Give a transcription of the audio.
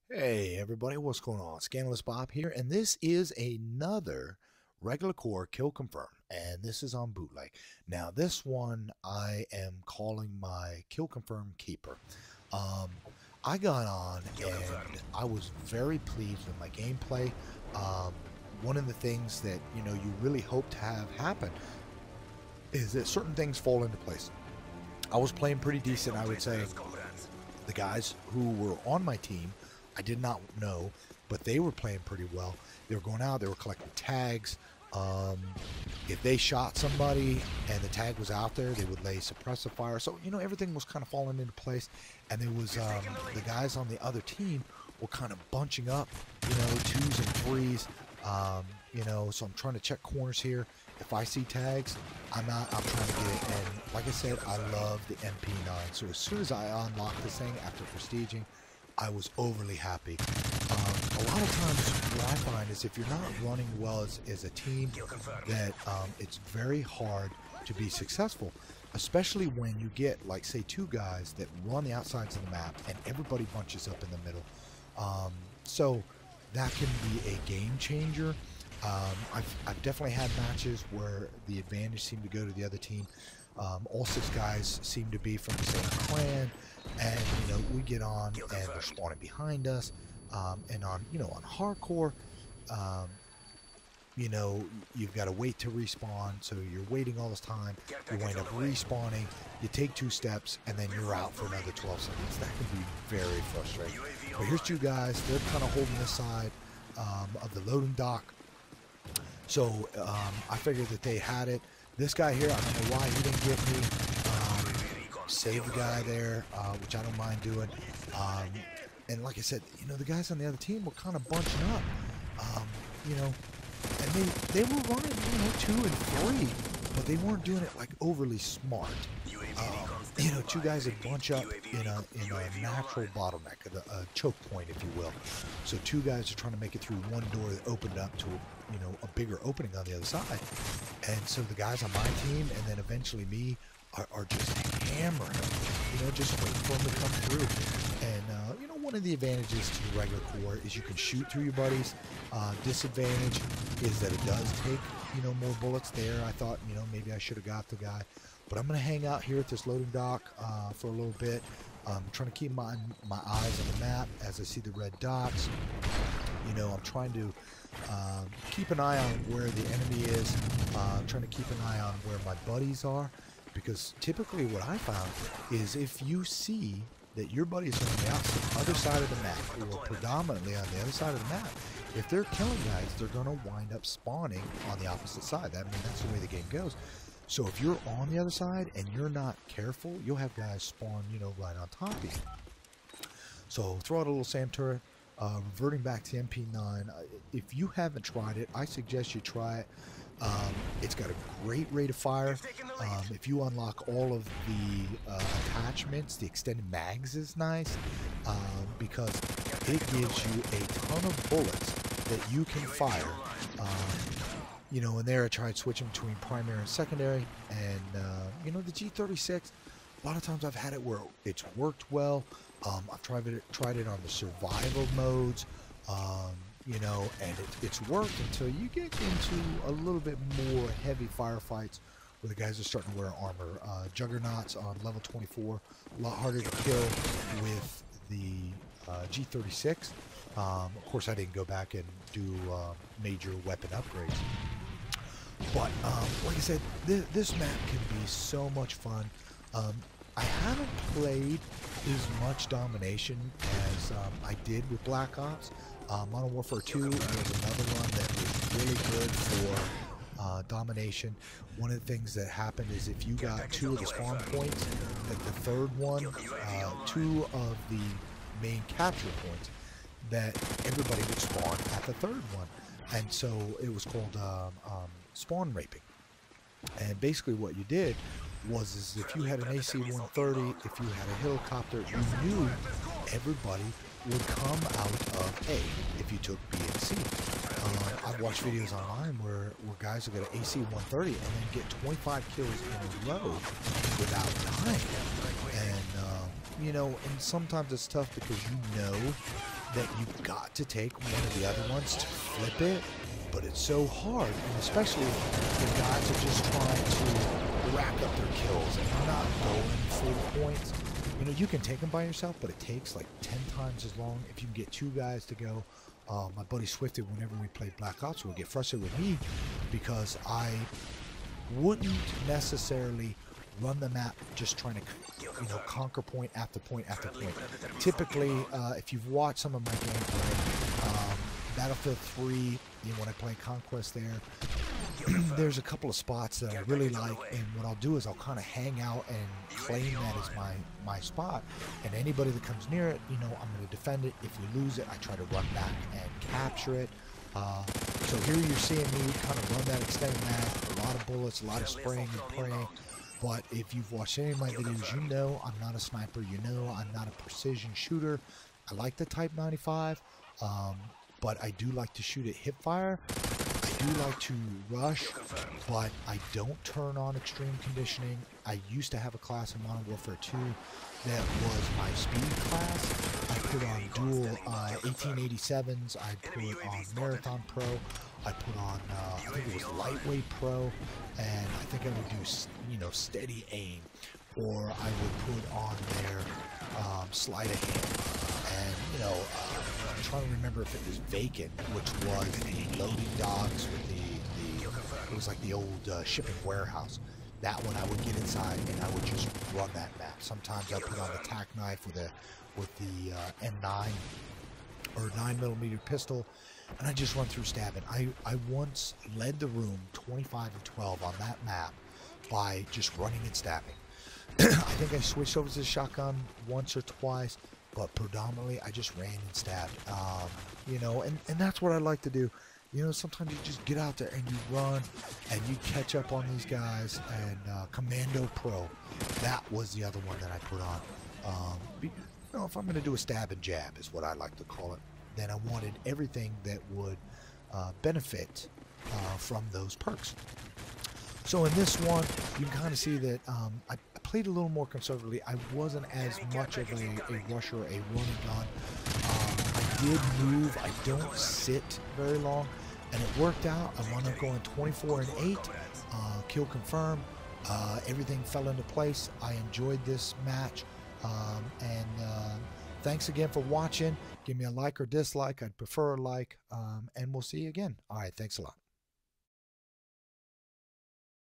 Hey everybody, what's going on? Scandalous Bob here, and this is another regular core kill confirm, and this is on bootleg. Now this one I am calling my kill confirm keeper. Um, I got on and I was very pleased with my gameplay. Um, One of the things that you really hope to have happen is that certain things fall into place. I was playing pretty decent, I would say. The guys who were on my team, I did not know, but they were playing pretty well. They were going out, they were collecting tags. If they shot somebody and the tag was out there, they would lay suppressive fire. So, everything was kind of falling into place. And there was the guys on the other team were kind of bunching up, twos and threes. So I'm trying to check corners here. If I see tags, I'm trying to get it. And like I said, I love the MP9. So as soon as I unlocked this thing after prestiging, I was overly happy. A lot of times what I find is if you're not running well as a team, that it's very hard to be successful, especially when you get, like, say, two guys that run the outsides of the map and everybody bunches up in the middle. So that can be a game changer. I've definitely had matches where the advantage seemed to go to the other team. All six guys seem to be from the same clan, and we get on and they're spawning behind us. And on on hardcore, you've got to wait to respawn, so you're waiting all this time. You wind up respawning, you take 2 steps, and then you're out for another 12 seconds. That can be very frustrating. But here's two guys, they're kind of holding the side of the loading dock. So I figured that they had it. This guy here, I don't know why he didn't get me. Save the guy there, which I don't mind doing. And like I said, the guys on the other team were kind of bunching up, and they were running, 2 and 3, but they weren't doing it like overly smart. Two guys would bunch up in a natural bottleneck, a choke point, if you will. So 2 guys are trying to make it through one door that opened up to a bigger opening on the other side. And so the guys on my team, and then eventually me, are just hammering them, just waiting for them to come through. And one of the advantages to the regular core is you can shoot through your buddies. Disadvantage is that it does take more bullets there. I thought maybe I should have got the guy, but I'm gonna hang out here at this loading dock for a little bit. I'm trying to keep my eyes on the map as I see the red dots. I'm trying to keep an eye on where the enemy is. I'm trying to keep an eye on where my buddies are, because typically what I found is if you see that your buddies are on the other side of the map, or predominantly on the other side of the map, if they're killing guys, they're going to wind up spawning on the opposite side. That's the way the game goes. So if you're on the other side and you're not careful, you'll have guys spawn, right on top of you. So throw out a little SAM turret. Reverting back to MP9, if you haven't tried it, I suggest you try it. It's got a great rate of fire. If you unlock all of the attachments, the extended mags is nice, because it gives you a ton of bullets that you can fire. In there I tried switching between primary and secondary, and the G36, a lot of times I've had it where it's worked well. I've tried it on the survival modes, and it's worked until you get into a little bit more heavy firefights where the guys are starting to wear armor. Juggernauts on level 24, a lot harder to kill with the G36. Of course, I didn't go back and do major weapon upgrades. But like I said, this map can be so much fun. I haven't played as much domination as I did with Black Ops. Modern Warfare 2 was another one that was really good for domination. One of the things that happened is if you got 2 of the spawn points, like the third one, 2 of the main capture points, that everybody would spawn at the third one. And so it was called spawn raping. And basically what you did was if you had an AC-130, if you had a helicopter, you knew everybody would come out of A if you took B and C. I've watched videos online where guys will get an AC-130 and then get 25 kills in a row without dying. And you know, and sometimes it's tough because you know that you've got to take one of the other ones to flip it, but it's so hard, and especially the guys are just trying to rack up their kills and they're not going full points. You know, you can take them by yourself, but it takes like 10 times as long if you can get two guys to go. My buddy Swifted, whenever we played Black Ops, would get frustrated with me because I wouldn't necessarily run the map just trying to, you know, conquer point after point after point. Typically, if you've watched some of my gameplay, Battlefield 3, you know, when I play Conquest there, there's a couple of spots that I really like, and what I'll do is I'll kind of hang out and claim that as my spot, and anybody that comes near it, you know, I'm going to defend it. If we lose it, I try to run back and capture it. So here you're seeing me kind of run that extended map, a lot of bullets, a lot of spraying and praying. But if you've watched any of my videos, you know I'm not a sniper. You know I'm not a precision shooter. I like the Type 95, but I do like to shoot at hipfire. I do like to rush, but I don't turn on extreme conditioning. I used to have a class in Modern Warfare 2 that was my speed class. I put on dual 1887s. I put on Marathon Pro. I put on, I think it was Lightweight Pro, and I think I would do, you know, steady aim, or I would put on their sleight of hand, and, you know, I'm trying to remember if it was Vacant, which was the loading docks with the it was like the old shipping warehouse. That one I would get inside and I would just run that map. Sometimes I put on the tack knife with the M9 or 9mm pistol, and I just run through stabbing. I once led the room 25-12 on that map by just running and stabbing. I think I switched over to the shotgun once or twice, but predominantly I just ran and stabbed. You know, and that's what I like to do. You know, sometimes you just get out there and you run and you catch up on these guys. And Commando Pro, that was the other one that I put on. You know, if I'm going to do a stab and jab is what I like to call it, then I wanted everything that would benefit from those perks. So in this one, you can kind of see that I played a little more conservatively. I wasn't as much of a rusher, a running gun. I did move. I don't sit very long, and it worked out. I wound up going 24-8, kill confirmed. Everything fell into place. I enjoyed this match, and thanks again for watching. Give me a like or dislike. I'd prefer a like, and we'll see you again. All right, thanks a lot.